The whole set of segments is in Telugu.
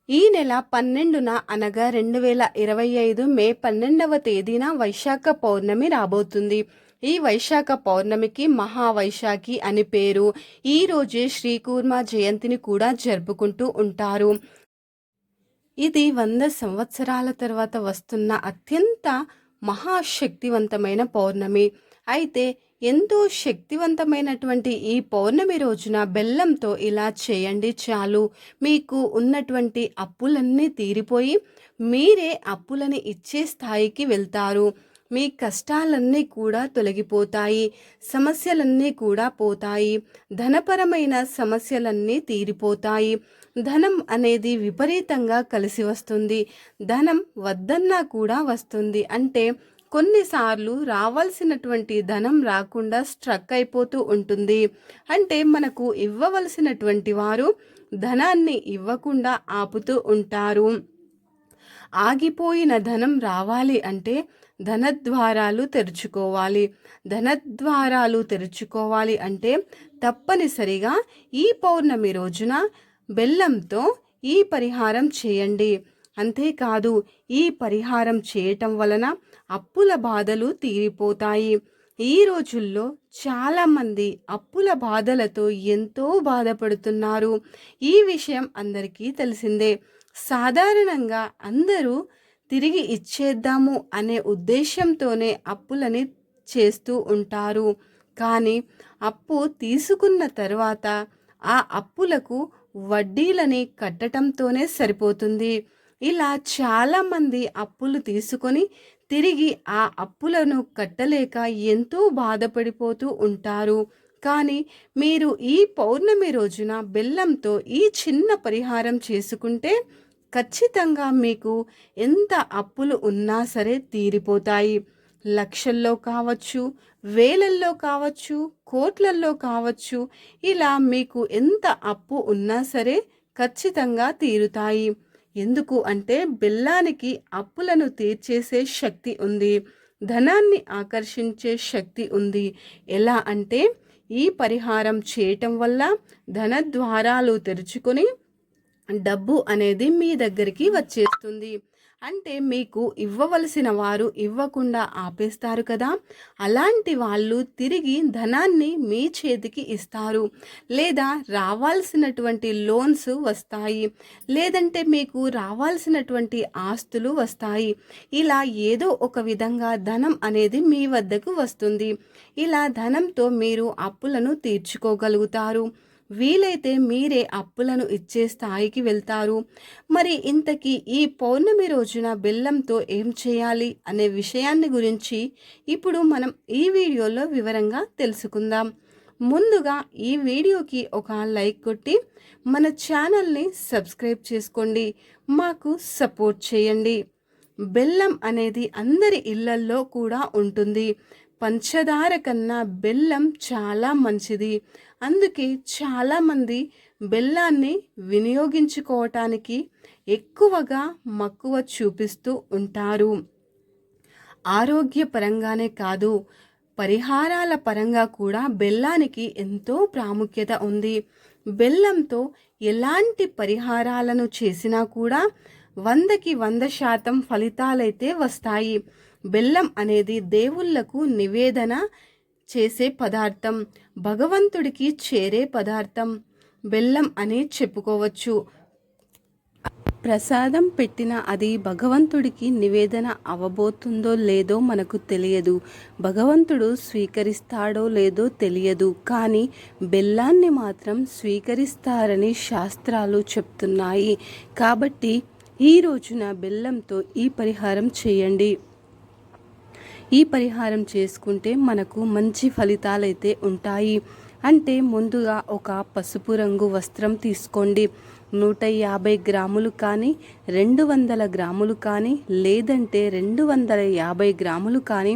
ఈ నెల 12న అనగా 2025 మే 12వ తేదీన వైశాఖ పౌర్ణమి రాబోతుంది. ఈ వైశాఖ పౌర్ణమికి మహావైశాఖి అని పేరు. ఈ రోజే శ్రీకూర్మ జయంతిని కూడా జరుపుకుంటూ ఉంటారు. ఇది 100 సంవత్సరాల తర్వాత వస్తున్న అత్యంత మహాశక్తివంతమైన పౌర్ణమి. అయితే ఎంతో శక్తివంతమైనటువంటి ఈ పౌర్ణమి రోజున బెల్లంతో ఇలా చేయండి చాలు. మీకు ఉన్నటువంటి అప్పులన్నీ తీరిపోయి మీరే అప్పులని ఇచ్చే స్థాయికి వెళ్తారు. మీ కష్టాలన్నీ కూడా తొలగిపోతాయి. సమస్యలన్నీ కూడా పోతాయి. ధనపరమైన సమస్యలన్నీ తీరిపోతాయి. ధనం అనేది విపరీతంగా కలిసి వస్తుంది. ధనం వద్దన్నా కూడా వస్తుంది. అంటే కొన్నిసార్లు రావాల్సినటువంటి ధనం రాకుండా స్ట్రక్ అయిపోతూ ఉంటుంది. అంటే మనకు ఇవ్వవలసినటువంటి వారు ధనాన్ని ఇవ్వకుండా ఆపుతూ ఉంటారు. ఆగిపోయిన ధనం రావాలి అంటే ధనద్వారాలు తెరుచుకోవాలి. ధనద్వారాలు తెరుచుకోవాలి అంటే తప్పనిసరిగా ఈ పౌర్ణమి రోజున బెల్లంతో ఈ పరిహారం చేయండి. అంతేకాదు, ఈ పరిహారం చేయటం వలన అప్పుల బాధలు తీరిపోతాయి. ఈ రోజుల్లో చాలామంది అప్పుల బాధలతో ఎంతో బాధపడుతున్నారు. ఈ విషయం అందరికీ తెలిసిందే. సాధారణంగా అందరూ తిరిగి ఇచ్చేద్దాము అనే ఉద్దేశంతోనే అప్పులని చేస్తూ ఉంటారు. కానీ అప్పు తీసుకున్న తర్వాత ఆ అప్పులకు వడ్డీలని కట్టడంతోనే సరిపోతుంది. ఇలా చాలామంది అప్పులు తీసుకొని తిరిగి ఆ అప్పులను కట్టలేక ఎంతో బాధపడిపోతూ ఉంటారు. కానీ మీరు ఈ పౌర్ణమి రోజున బెల్లంతో ఈ చిన్న పరిహారం చేసుకుంటే ఖచ్చితంగా మీకు ఎంత అప్పులు ఉన్నా సరే తీరిపోతాయి. లక్షల్లో కావచ్చు, వేలల్లో కావచ్చు, కోట్లల్లో కావచ్చు. ఇలా మీకు ఎంత అప్పు ఉన్నా సరే ఖచ్చితంగా తీరుతాయి. ఎందుకు అంటే బెల్లానికి అప్పులను తీర్చేసే శక్తి ఉంది. ధనాన్ని ఆకర్షించే శక్తి ఉంది. ఎలా అంటే ఈ పరిహారం చేయటం వల్ల ధనద్వారాలు తెరుచుకొని డబ్బు అనేది మీ దగ్గరికి వచ్చేస్తుంది. అంటే మీకు ఇవ్వవలసిన వారు ఇవ్వకుండా ఆపేస్తారు కదా, అలాంటి వాళ్ళు తిరిగి ధనాన్ని మీ చేతికి ఇస్తారు. లేదా రావాల్సినటువంటి లోన్స్ వస్తాయి. లేదంటే మీకు రావాల్సినటువంటి ఆస్తులు వస్తాయి. ఇలా ఏదో ఒక విధంగా ధనం అనేది మీ వద్దకు వస్తుంది. ఇలా ధనంతో మీరు అప్పులను తీర్చుకోగలుగుతారు. వీలైతే మీరే అప్పులను ఇచ్చే స్థాయికి వెళ్తారు. మరి ఇంతకీ ఈ పౌర్ణమి రోజున బెల్లంతో ఏం చేయాలి అనే విషయాన్ని గురించి ఇప్పుడు మనం ఈ వీడియోలో వివరంగా తెలుసుకుందాం. ముందుగా ఈ వీడియోకి ఒక లైక్ కొట్టి మన ఛానల్ని సబ్స్క్రైబ్ చేసుకోండి. మాకు సపోర్ట్ చేయండి. బెల్లం అనేది అందరి ఇళ్లల్లో కూడా ఉంటుంది. పంచదార కన్నా బెల్లం చాలా మంచిది. అందుకే చాలామంది బెల్లాన్ని వినియోగించుకోవటానికి ఎక్కువగా మక్కువ చూపిస్తూ ఉంటారు. ఆరోగ్యపరంగానే కాదు, పరిహారాల పరంగా కూడా బెల్లానికి ఎంతో ప్రాముఖ్యత ఉంది. బెల్లంతో ఎలాంటి పరిహారాలను చేసినా కూడా 100కి 100% ఫలితాలైతే వస్తాయి. బెల్లం అనేది దేవుళ్లకు నివేదన చేసే పదార్థం, భగవంతుడికి చేరే పదార్థం బెల్లం అని చెప్పుకోవచ్చు. ప్రసాదం పెట్టిన అది భగవంతుడికి నివేదన అవ్వబోతుందో లేదో మనకు తెలియదు. భగవంతుడు స్వీకరిస్తాడో లేదో తెలియదు. కానీ బెల్లాన్ని మాత్రం స్వీకరిస్తారని శాస్త్రాలు చెప్తున్నాయి. కాబట్టి ఈ రోజున బెల్లంతో ఈ పరిహారం చేయండి. ఈ పరిహారం చేసుకుంటే మనకు మంచి ఫలితాలైతే ఉంటాయి. అంటే ముందుగా ఒక పసుపు రంగు వస్త్రం తీసుకోండి. 150 గ్రాములు కానీ, 200 గ్రాములు కానీ, లేదంటే 250 గ్రాములు కానీ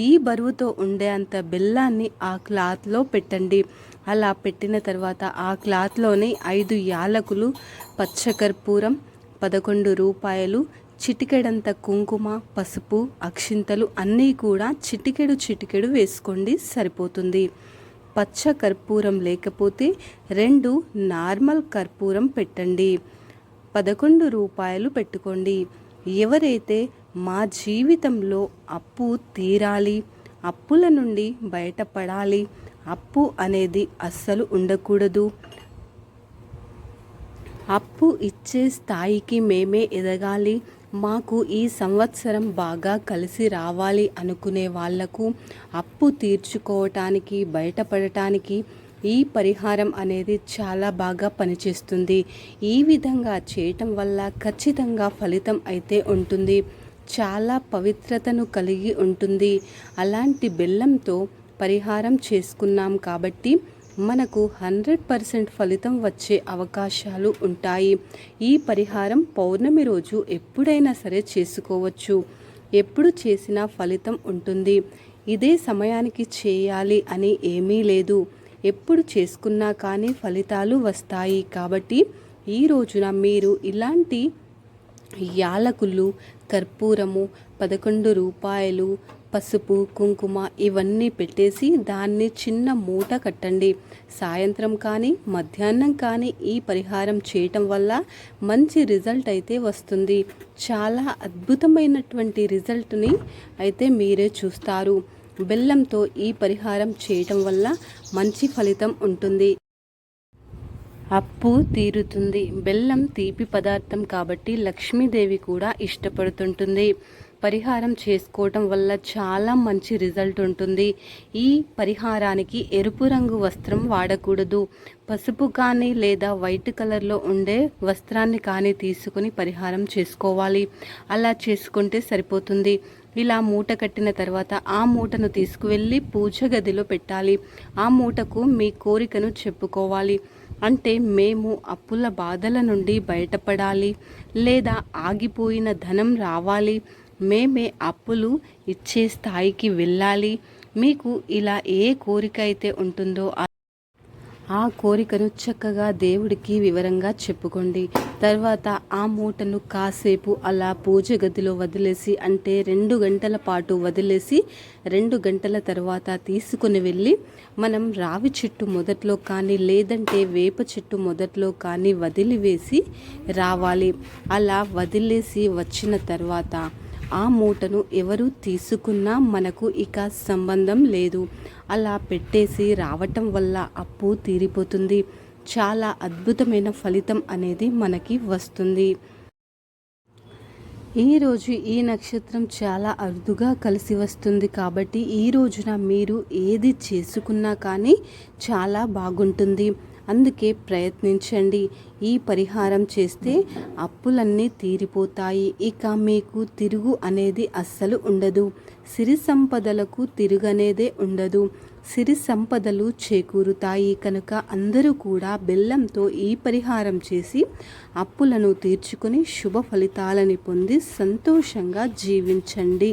ఈ బరువుతో ఉండే అంత బెల్లాన్ని ఆ క్లాత్లో పెట్టండి. అలా పెట్టిన తర్వాత ఆ క్లాత్లోని 5 యాలకులు, పచ్చకర్పూరం, 11 రూపాయలు, చిటికెడంత కుంకుమ, పసుపు, అక్షింతలు అన్నీ కూడా చిటికెడు వేసుకోండి, సరిపోతుంది. పచ్చ కర్పూరం లేకపోతే 2 నార్మల్ కర్పూరం పెట్టండి. 11 రూపాయలు పెట్టుకోండి. ఎవరైతే మా జీవితంలో అప్పు తీరాలి, అప్పుల నుండి బయటపడాలి, అప్పు అనేది అస్సలు ఉండకూడదు, అప్పు ఇచ్చే స్థాయికి మేమే ఎదగాలి, మాకు ఈ సంవత్సరం బాగా కలిసి రావాలి అనుకునే వాళ్లకు అప్పు తీర్చుకోవటానికి, బయటపడటానికి ఈ పరిహారం అనేది చాలా బాగా పనిచేస్తుంది. ఈ విధంగా చేయటం వల్ల ఖచ్చితంగా ఫలితం అయితే ఉంటుంది. చాలా పవిత్రతను కలిగి ఉంటుంది. అలాంటి బెల్లంతో పరిహారం చేసుకున్నాం కాబట్టి మనకు 100% ఫలితం వచ్చే అవకాశాలు ఉంటాయి. ఈ పరిహారం పౌర్ణమి రోజు ఎప్పుడైనా సరే చేసుకోవచ్చు. ఎప్పుడు చేసినా ఫలితం ఉంటుంది. ఇదే సమయానికి చేయాలి అని ఏమీ లేదు. ఎప్పుడు చేసుకున్నా కానీ ఫలితాలు వస్తాయి. కాబట్టి ఈ రోజున మీరు ఇలాంటి యాలకులు, కర్పూరము, 11 రూపాయలు, పసుపు, కుంకుమ ఇవన్నీ పెట్టేసి దాన్ని చిన్న మూట కట్టండి. సాయంత్రం కానీ మధ్యాహ్నం కానీ ఈ పరిహారం చేయటం వల్ల మంచి రిజల్ట్ అయితే వస్తుంది. చాలా అద్భుతమైనటువంటి రిజల్ట్ని అయితే మీరే చూస్తారు. బెల్లంతో ఈ పరిహారం చేయటం వల్ల మంచి ఫలితం ఉంటుంది. అప్పు తీరుతుంది. బెల్లం తీపి పదార్థం కాబట్టి లక్ష్మీదేవి కూడా ఇష్టపడుతుంటుంది. పరిహారం చేసుకోవటం వల్ల చాలా మంచి రిజల్ట్ ఉంటుంది. ఈ పరిహారానికి ఎరుపు రంగు వస్త్రం వాడకూడదు. పసుపు కానీ లేదా వైట్ కలర్లో ఉండే వస్త్రాన్ని కానీ తీసుకుని పరిహారం చేసుకోవాలి. అలా చేసుకుంటే సరిపోతుంది. ఇలా మూట కట్టిన తర్వాత ఆ మూటను తీసుకువెళ్ళి పూజ గదిలో పెట్టాలి. ఆ మూటకు మీ కోరికను చెప్పుకోవాలి. అంటే మేము అప్పుల బాధల నుండి బయటపడాలి, లేదా ఆగిపోయిన ధనం రావాలి, మేమే అప్పులు ఇచ్చే స్థాయికి వెళ్ళాలి. మీకు ఇలా ఏ కోరిక అయితే ఉంటుందో ఆ కోరికను చక్కగా దేవుడికి వివరంగా చెప్పుకోండి. తర్వాత ఆ మూటను కాసేపు అలా పూజ గదిలో వదిలేసి, అంటే 2 గంటల పాటు వదిలేసి 2 గంటల తర్వాత తీసుకుని వెళ్ళి మనం రావి చెట్టు మొదట్లో కానీ లేదంటే వేప చెట్టు మొదట్లో కానీ వదిలివేసి రావాలి. అలా వదిలేసి వచ్చిన తర్వాత ఆ మూటను ఎవరు తీసుకున్నా మనకు ఇక సంబంధం లేదు. అలా పెట్టేసి రావటం వల్ల అప్పు తీరిపోతుంది. చాలా అద్భుతమైన ఫలితం అనేది మనకి వస్తుంది. ఈరోజు ఈ నక్షత్రం చాలా అరుదుగా కలిసి వస్తుంది కాబట్టి ఈ రోజున మీరు ఏది చేసుకున్నా కానీ చాలా బాగుంటుంది. అందుకే ప్రయత్నించండి. ఈ పరిహారం చేస్తే అప్పులన్నీ తీరిపోతాయి. ఇక మీకు తిరుగు అనేది అస్సలు ఉండదు. సిరి సంపదలకు తిరుగనేదే ఉండదు. సిరి సంపదలు చేకూరుతాయి. కనుక అందరూ కూడా బెల్లంతో ఈ పరిహారం చేసి అప్పులను తీర్చుకొని శుభ ఫలితాలని పొంది సంతోషంగా జీవించండి.